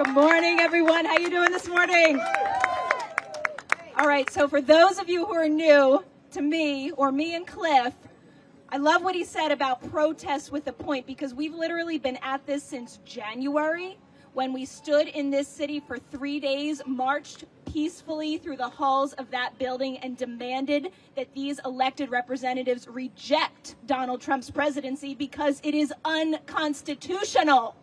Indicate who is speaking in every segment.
Speaker 1: Good morning, everyone. How you doing this morning? All right, so for those of you who are new to me, or me and Cliff, I love what he said about protests with a point, because we've literally been at this since January, when we stood in this city for 3 days, marched peacefully through the halls of that building, and demanded that these elected representatives reject Donald Trump's presidency because it is unconstitutional.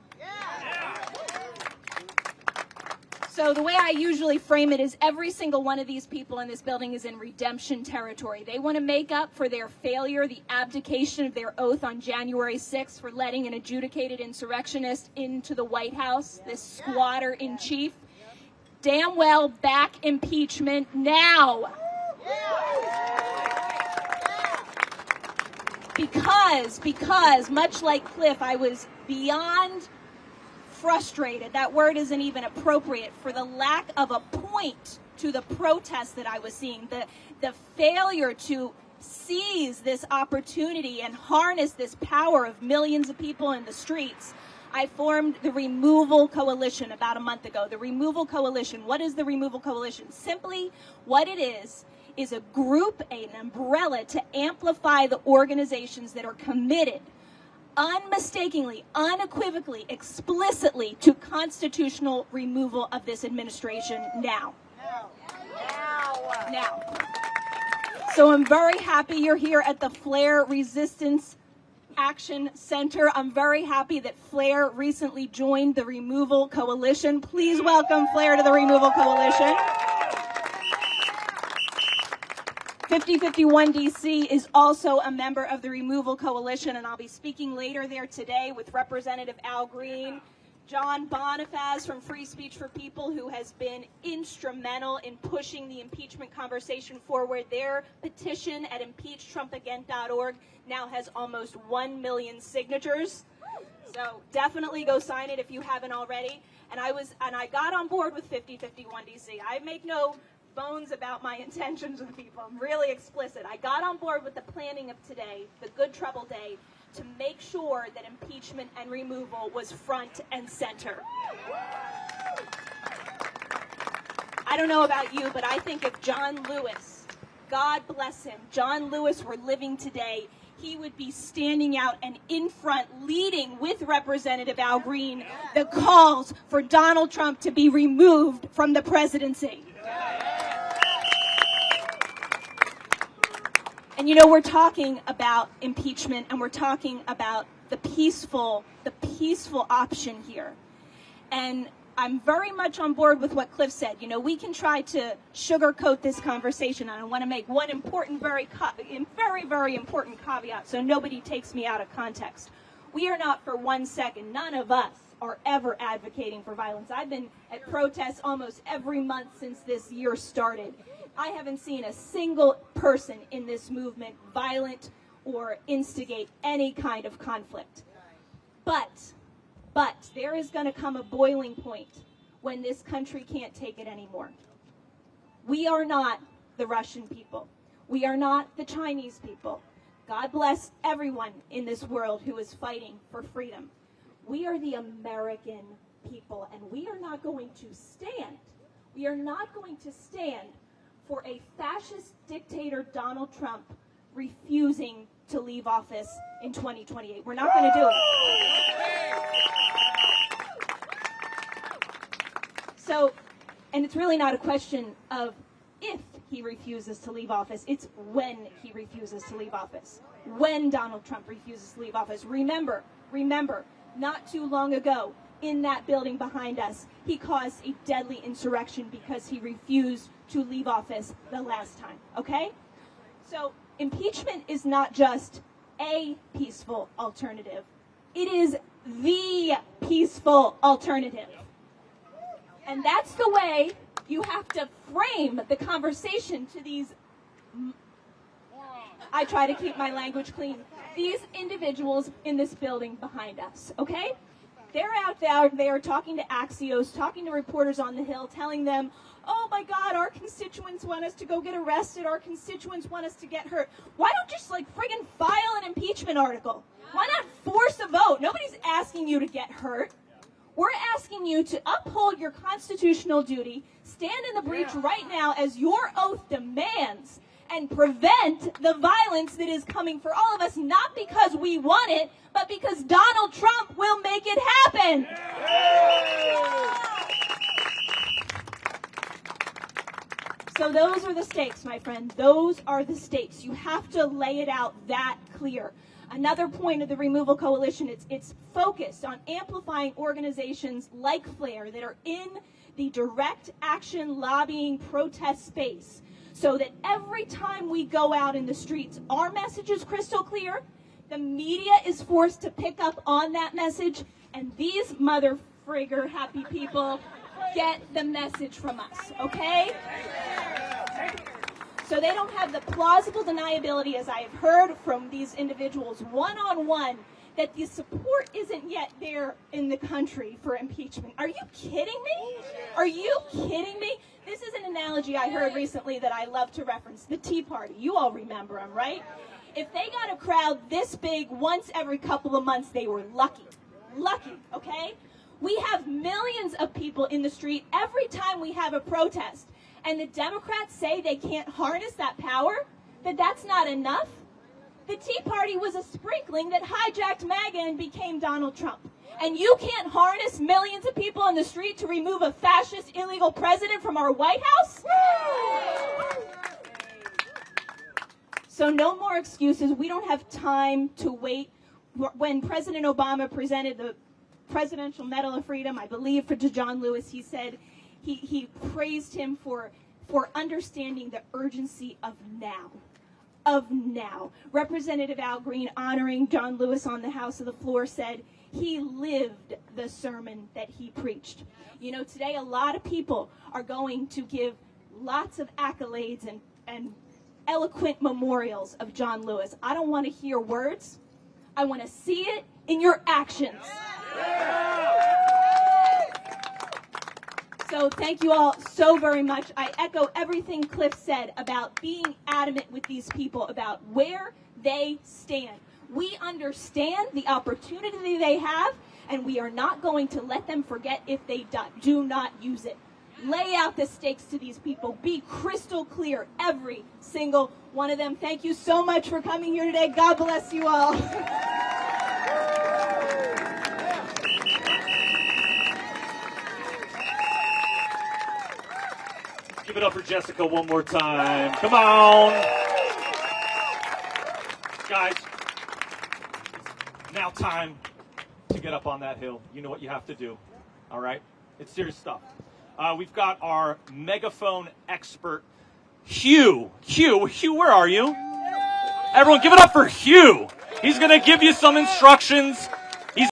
Speaker 1: So the way I usually frame it is every single one of these people in this building is in redemption territory. They want to make up for their failure, the abdication of their oath on January 6th for letting an adjudicated insurrectionist into the White House, this squatter in chief. Damn well back impeachment now. Because much like Cliff, I was beyond frustrated, that word isn't even appropriate, for the lack of a point to the protest that I was seeing, the failure to seize this opportunity and harness this power of millions of people in the streets. I formed the Removal Coalition about a month ago. The Removal Coalition. What is the Removal Coalition? Simply, what it is a group, an umbrella to amplify the organizations that are committed unmistakably, unequivocally, explicitly to constitutional removal of this administration now. So I'm very happy you're here at the Flair Resistance Action Center. I'm very happy that Flair recently joined the Removal Coalition. Please welcome Flair to the Removal Coalition. 5051 DC is also a member of the Removal Coalition, and I'll be speaking later there today with Representative Al Green, John Bonifaz from Free Speech for People, who has been instrumental in pushing the impeachment conversation forward. Their petition at impeachtrumpagain.org now has almost 1 million signatures. So definitely go sign it if you haven't already. And I got on board with 5051 DC. I make no bones about my intentions with people. I'm really explicit. I got on board with the planning of today, the Good Trouble Day, to make sure that impeachment and removal was front and center. I don't know about you, but I think if John Lewis, God bless him, John Lewis were living today, he would be standing out and in front, leading with Representative Al Green the calls for Donald Trump to be removed from the presidency. And you know, we're talking about impeachment, and we're talking about the peaceful option here. And I'm very much on board with what Cliff said. You know, we can try to sugarcoat this conversation, and I want to make one important, very important caveat so nobody takes me out of context. We are not for 1 second, none of us are ever advocating for violence. I've been at protests almost every month since this year started. I haven't seen a single person in this movement violent or instigate any kind of conflict. But there is going to come a boiling point when this country can't take it anymore. We are not the Russian people. We are not the Chinese people. God bless everyone in this world who is fighting for freedom. We are the American people, and we are not going to stand. We are not going to stand for a fascist dictator, Donald Trump, refusing to leave office in 2028. We're not going to do it. So, and it's really not a question of if he refuses to leave office, it's when he refuses to leave office. When Donald Trump refuses to leave office. Remember, not too long ago, in that building behind us, he caused a deadly insurrection because he refused to leave office the last time, okay? So impeachment is not just a peaceful alternative. It is the peaceful alternative. And that's the way you have to frame the conversation to these, I try to keep my language clean, these individuals in this building behind us, okay? They're out there talking to Axios, talking to reporters on the Hill, telling them, oh my God, our constituents want us to go get arrested. Our constituents want us to get hurt. Why don't you just friggin' file an impeachment article? Why not force a vote? Nobody's asking you to get hurt. We're asking you to uphold your constitutional duty, stand in the breach right now as your oath demands, and prevent the violence that is coming for all of us, not because we want it, but because Donald Trump will make it happen. So those are the stakes, my friend. Those are the stakes. You have to lay it out that clear. Another point of the Removal Coalition, it's focused on amplifying organizations like FLAIR that are in the direct action lobbying protest space, so that every time we go out in the streets, our message is crystal clear, the media is forced to pick up on that message, and these mother frigger happy people get the message from us, okay? So they don't have the plausible deniability, as I have heard from these individuals one-on-one, that the support isn't yet there in the country for impeachment. Are you kidding me? Are you kidding me? This is an analogy I heard recently that I love to reference, the Tea Party. You all remember them, right? If they got a crowd this big once every couple of months, they were lucky. Lucky, okay? We have millions of people in the street every time we have a protest, and the Democrats say they can't harness that power, that that's not enough. The Tea Party was a sprinkling that hijacked MAGA and became Donald Trump. And you can't harness millions of people in the street to remove a fascist, illegal president from our White House? So no more excuses. We don't have time to wait. When President Obama presented the Presidential Medal of Freedom, I believe, to John Lewis, he said he praised him for understanding the urgency of now. Of now. Representative Al Green, honoring John Lewis on the House of the Floor, said he lived the sermon that he preached. You know, today a lot of people are going to give lots of accolades and eloquent memorials of John Lewis. I don't want to hear words. I want to see it in your actions. So thank you all so very much. I echo everything Cliff said about being adamant with these people about where they stand. We understand the opportunity they have, and we are not going to let them forget if they do not use it. Lay out the stakes to these people. Be crystal clear, every single one of them. Thank you so much for coming here today. God bless you all.
Speaker 2: Give it up for Jessica one more time. Come on. Guys, now time to get up on that hill. You know what you have to do, all right? It's serious stuff. We've got our megaphone expert, Hugh. Hugh, where are you? Everyone give it up for Hugh. He's going to give you some instructions